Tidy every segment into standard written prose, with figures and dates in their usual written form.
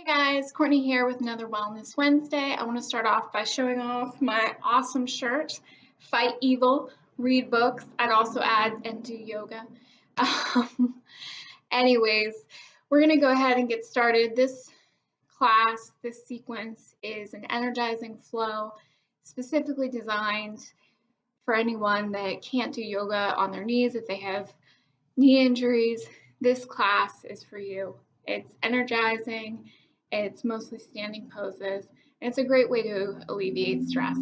Hey guys, Courtney here with another Wellness Wednesday. I want to start off by showing off my awesome shirt, Fight Evil, read books. I'd also add and do yoga. Um, anyways, we're going to go ahead and get started. This class, this sequence is an energizing flow specifically designed for anyone that can't do yoga on their knees if they have knee injuries. This class is for you. It's energizing. It's mostly standing poses, and it's a great way to alleviate stress.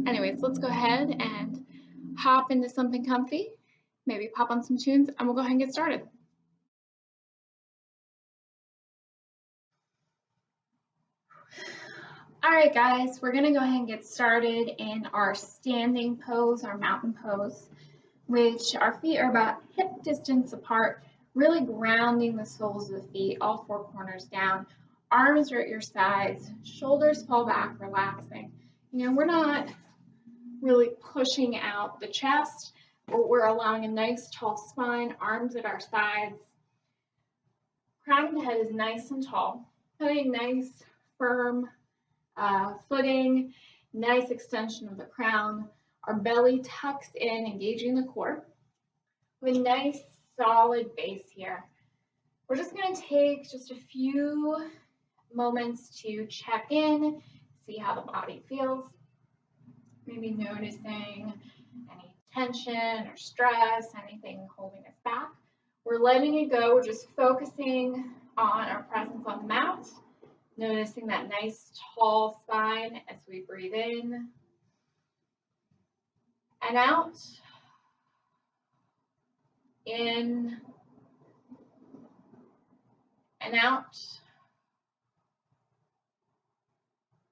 Anyways, let's go ahead and hop into something comfy, maybe pop on some tunes, and we'll go ahead and get started. All right, guys, we're gonna go ahead and get started in our standing pose, our mountain pose, which our feet are about hip distance apart, really grounding the soles of the feet, all four corners down. Arms are at your sides, shoulders fall back, relaxing. We're not really pushing out the chest, but we're allowing a nice tall spine, arms at our sides. Crown of the head is nice and tall, having nice firm footing, nice extension of the crown. Our belly tucks in, engaging the core. With a nice solid base here. We're just going to take just a few moments to check in, see how the body feels. Maybe noticing any tension or stress, anything holding us back. We're letting it go. We're just focusing on our presence on the mat, noticing that nice tall spine as we breathe in and out. In and out.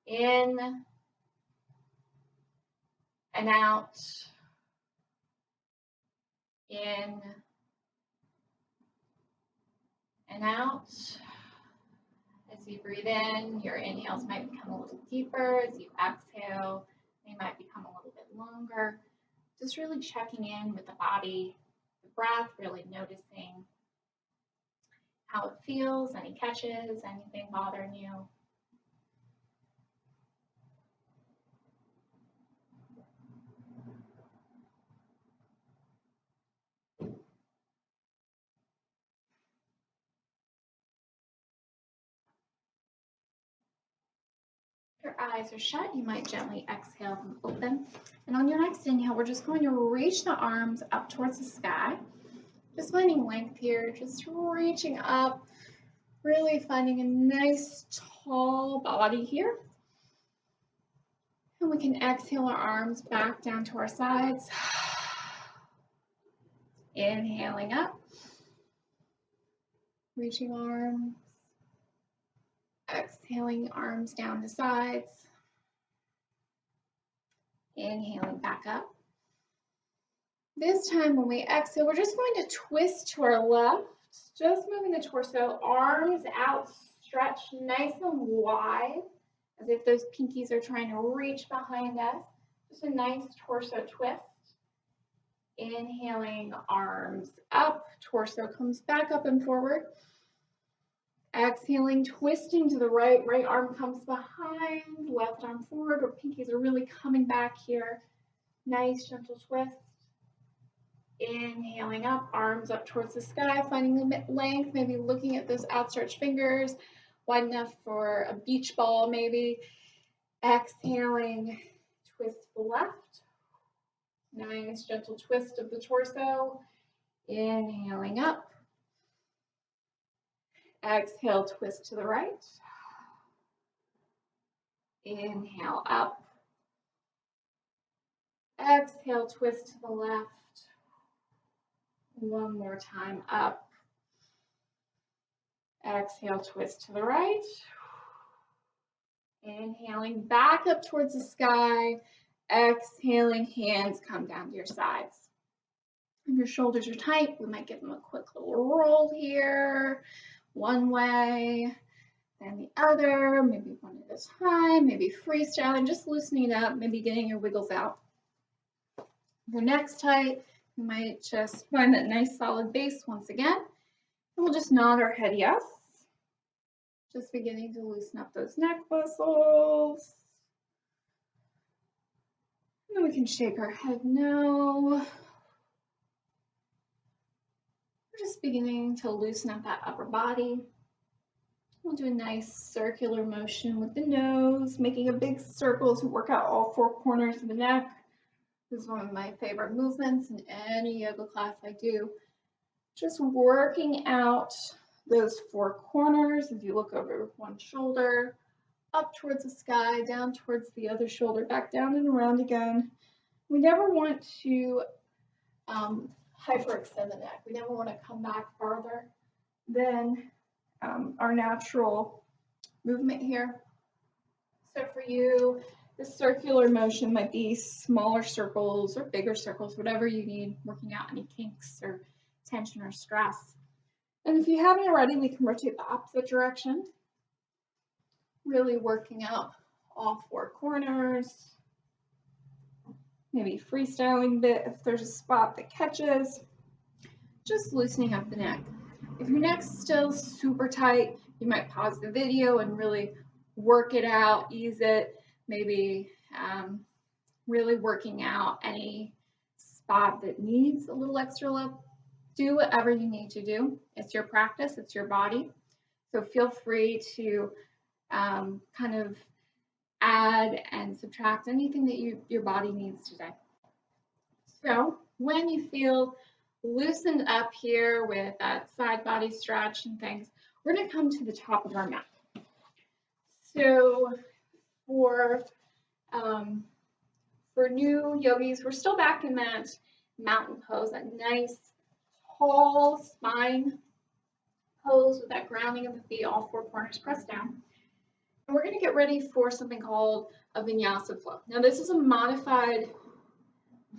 In and out. In and out. As you breathe in, your inhales might become a little deeper. As you exhale, they might become a little bit longer. Just really checking in with the body, the breath, really noticing how it feels, any catches, anything bothering you. Your eyes are shut, you might gently exhale them open. And on your next inhale, we're just going to reach the arms up towards the sky. Just finding length here, just reaching up, really finding a nice tall body here. And we can exhale our arms back down to our sides. Inhaling up, reaching arms. Exhaling, arms down the sides. Inhaling back up. This time when we exhale, we're just going to twist to our left, just moving the torso, arms out, stretched nice and wide, as if those pinkies are trying to reach behind us. Just a nice torso twist. Inhaling, arms up, torso comes back up and forward. Exhaling, twisting to the right, right arm comes behind, left arm forward, or pinkies are really coming back here. Nice gentle twist. Inhaling up, arms up towards the sky, finding the length, maybe looking at those outstretched fingers, wide enough for a beach ball maybe. Exhaling, twist to the left. Nice gentle twist of the torso. Inhaling up. Exhale, twist to the right. Inhale up. Exhale, twist to the left. One more time up. Exhale, twist to the right. Inhaling back up towards the sky. Exhaling, hands come down to your sides. If your shoulders are tight, we might give them a quick little roll here. One way, then the other, maybe one at a time, maybe freestyling, just loosening up, maybe getting your wiggles out. If your neck's tight, you might just find that nice solid base once again. And we'll just nod our head yes. Just beginning to loosen up those neck muscles. And then we can shake our head no. We're just beginning to loosen up that upper body. We'll do a nice circular motion with the nose, making a big circle to work out all four corners of the neck. This is one of my favorite movements in any yoga class I do. Just working out those four corners as you look over one shoulder, up towards the sky, down towards the other shoulder, back down and around again. We never want to hyperextend the neck. We never want to come back farther than our natural movement here. So for you, the circular motion might be smaller circles or bigger circles, whatever you need, working out any kinks or tension or stress. And if you haven't already, we can rotate the opposite direction, really working out all four corners, maybe freestyling a bit if there's a spot that catches, just loosening up the neck. If your neck's still super tight, you might pause the video and really work it out, ease it, maybe really working out any spot that needs a little extra love. Do whatever you need to do. It's your practice, it's your body. So feel free to kind of add and subtract anything that your body needs today. So when you feel loosened up here with that side body stretch and things, we're going to come to the top of our mat. So for new yogis, we're still back in that mountain pose, that nice tall spine pose with that grounding of the feet, all four corners pressed down. And we're going to get ready for something called a vinyasa flow. Now this is a modified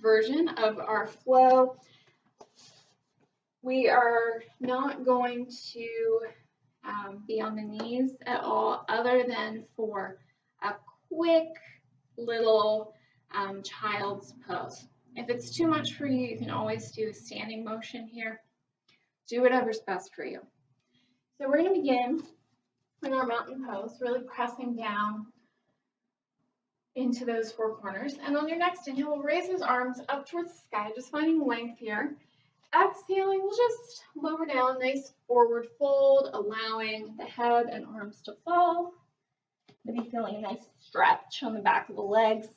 version of our flow. We are not going to be on the knees at all, other than for a quick little child's pose. If it's too much for you, you can always do a standing motion here. Do whatever's best for you. So we're going to begin in our mountain pose, really pressing down into those four corners. And on your next inhale, we'll raise those arms up towards the sky, just finding length here. Exhaling, we'll just lower down, nice forward fold, allowing the head and arms to fall. Maybe feeling a nice stretch on the back of the legs.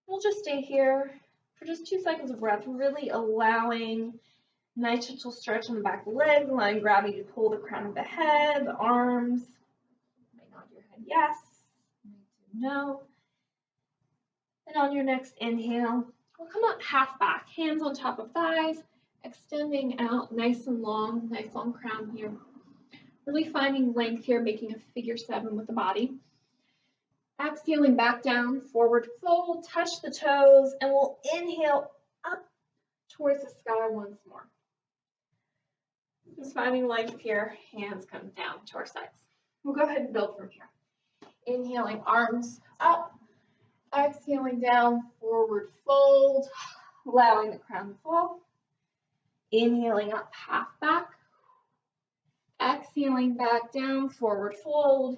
We'll just stay here for just 2 cycles of breath, really allowing nice gentle stretch on the back of the legs, allowing gravity to pull the crown of the head, the arms. You might nod your head yes, you might do no. And on your next inhale, we'll come up half back, hands on top of thighs, extending out nice and long, nice long crown here. Really finding length here, making a figure 7 with the body. Exhaling back down, forward fold, touch the toes, and we'll inhale up towards the sky once more. Just finding length here, hands come down to our sides. We'll go ahead and build from here. Inhaling, arms up. Exhaling down, forward fold, allowing the crown to fall. Inhaling up, half back. Exhaling back down, forward fold.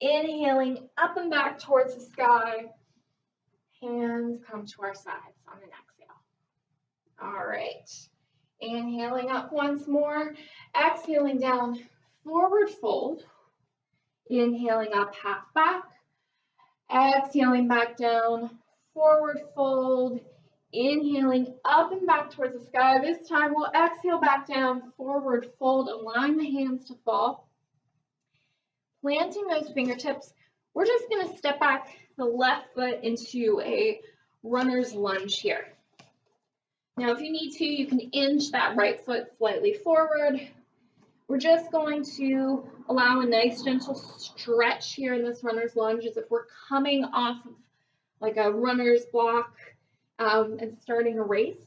Inhaling up and back towards the sky. Hands come to our sides on an exhale. All right. Inhaling up once more. Exhaling down, forward fold. Inhaling up, half back. Exhaling back down, forward fold. Inhaling up and back towards the sky. This time we'll exhale back down, forward fold, allowing the hands to fall. Planting those fingertips, we're just going to step back the left foot into a runner's lunge here. Now if you need to, you can inch that right foot slightly forward. We're just going to allow a nice gentle stretch here in this runner's lunge as if we're coming off of like a runner's block and starting a race.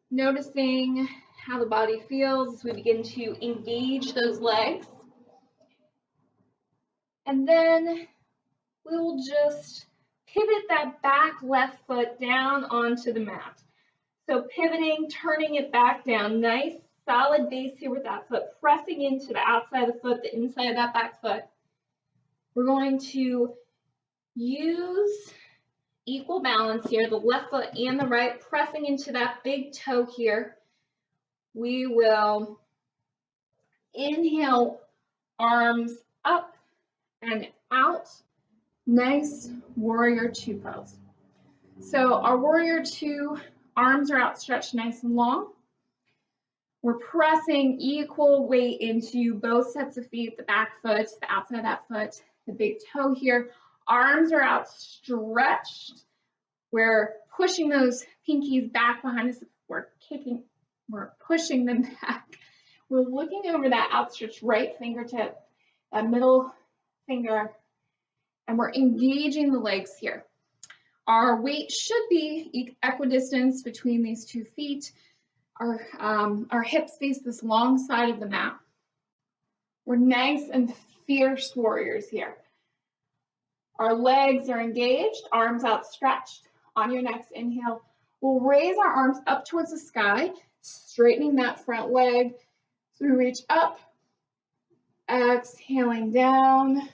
Noticing how the body feels as we begin to engage those legs. And then we will just pivot that back left foot down onto the mat. So pivoting, turning it back down, nice solid base here with that foot, pressing into the outside of the foot, the inside of that back foot. We're going to use equal balance here, the left foot and the right, pressing into that big toe here. We will inhale, arms up and out. Nice warrior two pose. So our warrior two, arms are outstretched nice and long. We're pressing equal weight into both sets of feet, the back foot, the outside of that foot, the big toe here. Arms are outstretched. We're pushing those pinkies back behind us. We're pushing them back. We're looking over that outstretched right fingertip, that middle finger, and we're engaging the legs here. Our weight should be equidistant between these 2 feet. Our hips face this long side of the mat. We're nice and fierce warriors here. Our legs are engaged, arms outstretched. On your next inhale, we'll raise our arms up towards the sky, straightening that front leg. So we reach up, exhaling down,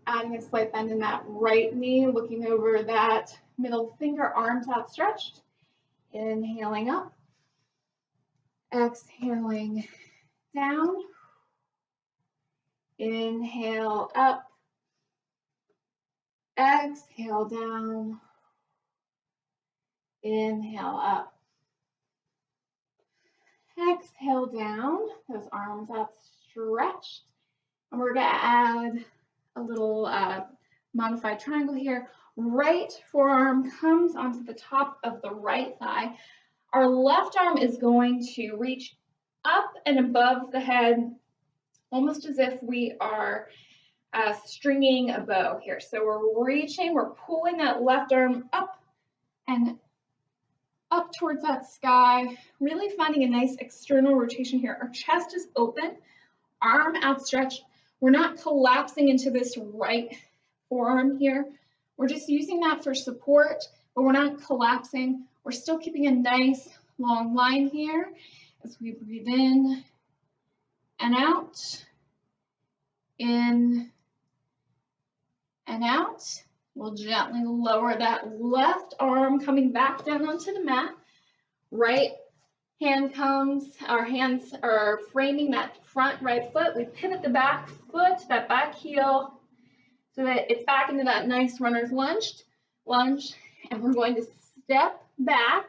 adding a slight bend in that right knee, looking over that middle finger, arms outstretched. Inhaling up, exhaling down, inhale up, exhale down, inhale up, exhale down, those arms outstretched, and we're going to add a little modified triangle here. Right forearm comes onto the top of the right thigh. Our left arm is going to reach up and above the head, almost as if we are stringing a bow here. So we're reaching, we're pulling that left arm up and up towards that sky, really finding a nice external rotation here. Our chest is open, arm outstretched. We're not collapsing into this right forearm here. We're just using that for support, but we're not collapsing. We're still keeping a nice long line here as we breathe in and out, in and out. We'll gently lower that left arm coming back down onto the mat. Right hand comes, our hands are framing that front right foot. We pivot the back foot, that back heel, so that it's back into that nice runner's lunge, and we're going to step back,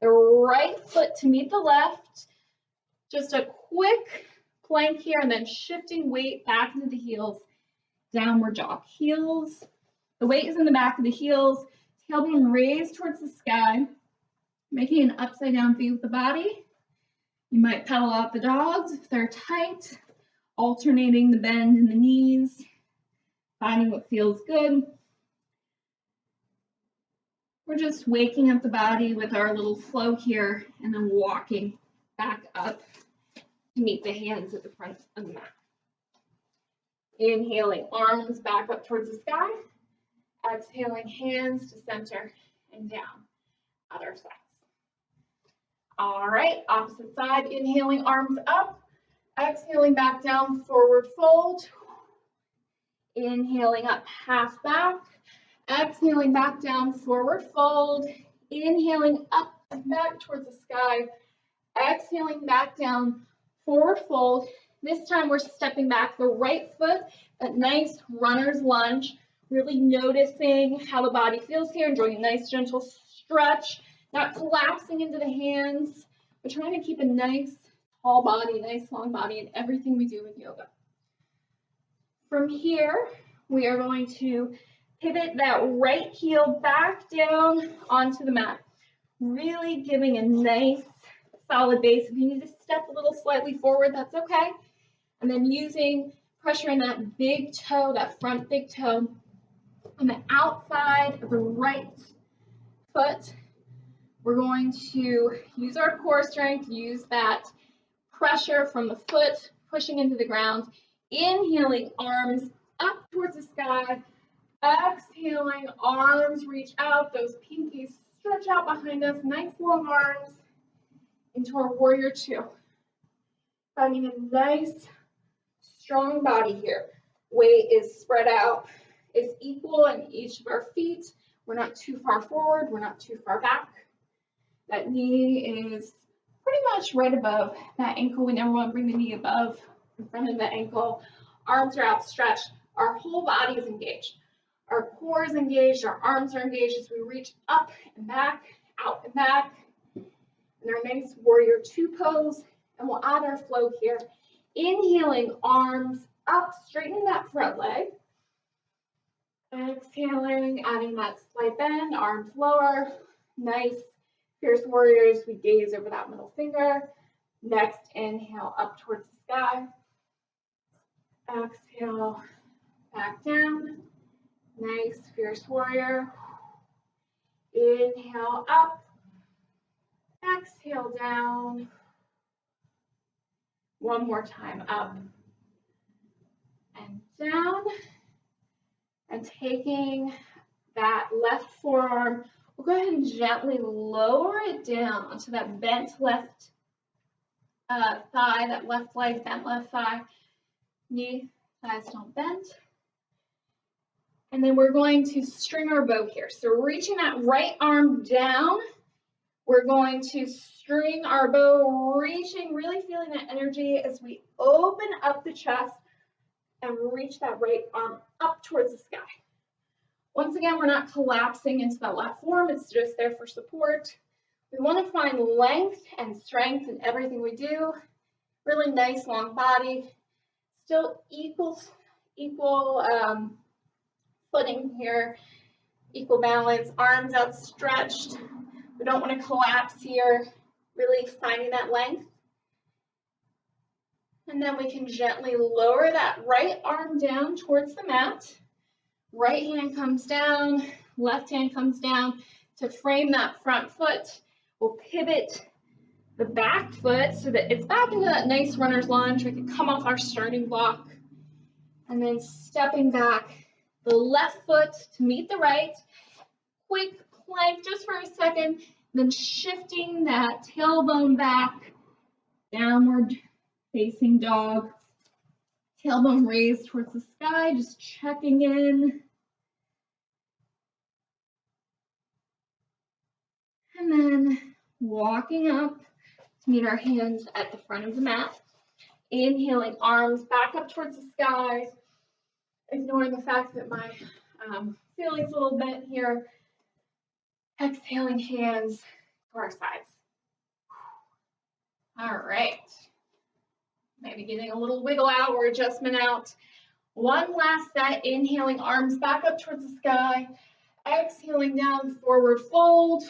the right foot to meet the left, just a quick plank here, and then shifting weight back into the heels, downward dog. Heels, the weight is in the back of the heels, tailbone raised towards the sky, making an upside down V with the body. You might pedal out the dogs if they're tight, alternating the bend in the knees, finding what feels good. We're just waking up the body with our little flow here and then walking back up to meet the hands at the front of the mat. Inhaling, arms back up towards the sky. Exhaling, hands to center and down at our sides. All right, opposite side, inhaling, arms up. Exhaling back down, forward fold. Inhaling up, half back. Exhaling back down, forward fold. Inhaling up and back towards the sky. Exhaling back down, forward fold. This time we're stepping back the right foot, that nice runner's lunge. Really noticing how the body feels here, enjoying a nice gentle stretch, not collapsing into the hands. We're trying to keep a nice tall body, nice long body in everything we do in yoga. From here, we are going to pivot that right heel back down onto the mat, really giving a nice solid base. If you need to step a little slightly forward, that's okay. And then using pressure in that big toe, that front big toe, on the outside of the right foot. We're going to use our core strength, use that pressure from the foot pushing into the ground. Inhaling, arms up towards the sky. Exhaling, arms reach out, those pinkies stretch out behind us, nice long arms into our warrior two. Finding a nice, strong body here. Weight is spread out, is equal in each of our feet. We're not too far forward, we're not too far back. That knee is pretty much right above that ankle. We never want to bring the knee above in front of the ankle. Arms are outstretched. Our whole body is engaged. Our core is engaged, our arms are engaged as we reach up and back, out and back. In our nice warrior two pose, and we'll add our flow here. Inhaling, arms up, straightening that front leg. Exhaling, adding that slight bend, arms lower. Nice, fierce warriors, we gaze over that middle finger. Next, inhale up towards the sky. Exhale, back down. Nice, fierce warrior. Inhale up. Exhale down. One more time, up and down. And taking that left forearm, we'll go ahead and gently lower it down onto that bent left thigh, that left leg, bent left thigh. Knee, thighs don't bend. And then we're going to string our bow here. So reaching that right arm down, we're going to string our bow, reaching, really feeling that energy as we open up the chest and reach that right arm up towards the sky. Once again, we're not collapsing into that left forearm, it's just there for support. We want to find length and strength in everything we do. Really nice long body. Still equal footing here, equal balance, arms outstretched. We don't want to collapse here, really finding that length. And then we can gently lower that right arm down towards the mat. Right hand comes down, left hand comes down to frame that front foot. We'll pivot the back foot so that it's back into that nice runner's lunge. We can come off our starting block. And then stepping back, the left foot to meet the right. Quick plank just for a second, then shifting that tailbone back, downward facing dog. Tailbone raised towards the sky, just checking in. And then walking up to meet our hands at the front of the mat. Inhaling, arms back up towards the sky. Ignoring the fact that my ceiling's a little bent here. Exhaling, hands to our sides. All right. Maybe getting a little wiggle out or adjustment out. One last set. Inhaling, arms back up towards the sky. Exhaling down, forward fold.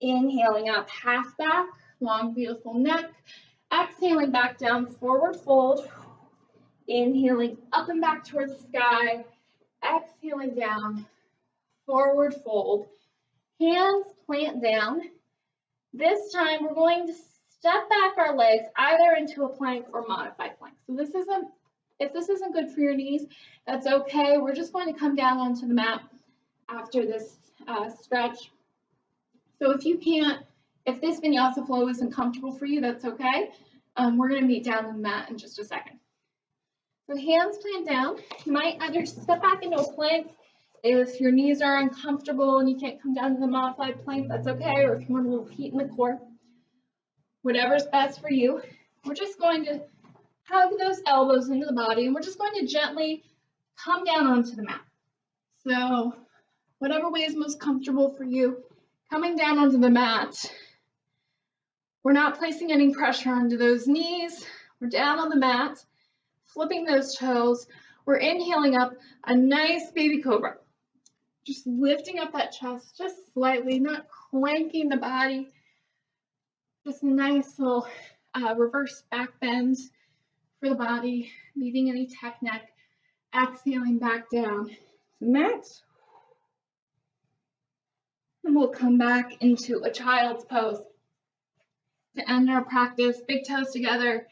Inhaling up, half back, long, beautiful neck. Exhaling back down, forward fold. Inhaling up and back towards the sky. Exhaling down, forward fold. Hands plant down. This time we're going to step back our legs either into a plank or modified plank. So if this isn't good for your knees, that's okay. We're just going to come down onto the mat after this stretch. So if this vinyasa flow isn't comfortable for you, that's okay. We're going to meet down on the mat in just a second. So hands plant down. You might either step back into a plank if your knees are uncomfortable and you can't come down to the modified plank, that's okay. Or if you want a little heat in the core, whatever's best for you. We're just going to hug those elbows into the body and we're just going to gently come down onto the mat. So whatever way is most comfortable for you, coming down onto the mat. We're not placing any pressure onto those knees. We're down on the mat, flipping those toes. We're inhaling up a nice baby cobra. Just lifting up that chest just slightly, not cranking the body. Just a nice little reverse back bend for the body, meeting any tech neck. Exhaling back down to the mat. And we'll come back into a child's pose. To end our practice, big toes together,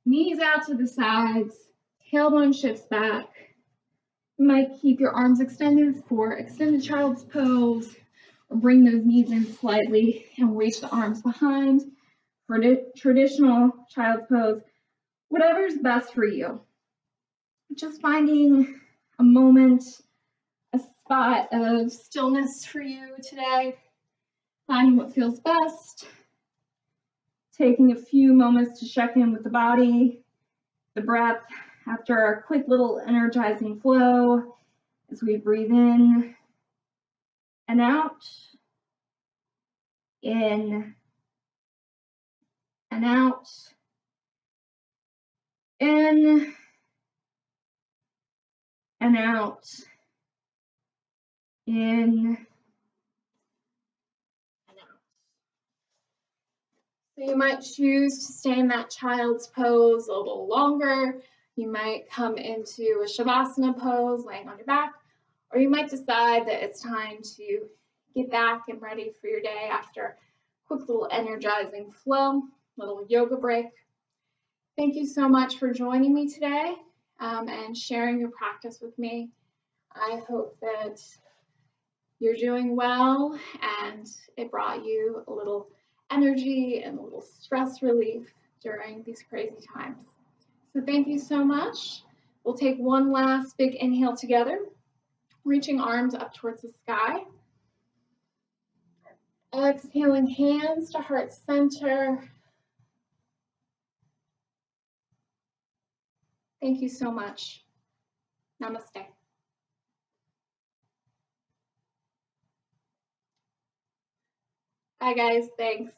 knees out to the sides, tailbone shifts back. You might keep your arms extended for extended child's pose, or bring those knees in slightly and reach the arms behind for traditional child's pose, whatever's best for you. Just finding a moment, a spot of stillness for you today, finding what feels best, taking a few moments to check in with the body, the breath, after our quick little energizing flow as we breathe in and out, in and out, in and out, in and out. So you might choose to stay in that child's pose a little longer. You might come into a Shavasana pose, laying on your back, or you might decide that it's time to get back and ready for your day after a quick little energizing flow, little yoga break. Thank you so much for joining me today and sharing your practice with me. I hope that you're doing well and it brought you a little energy and a little stress relief during these crazy times. So thank you so much. We'll take one last big inhale together, reaching arms up towards the sky. Exhaling, hands to heart center. Thank you so much. Namaste. Bye guys, thanks.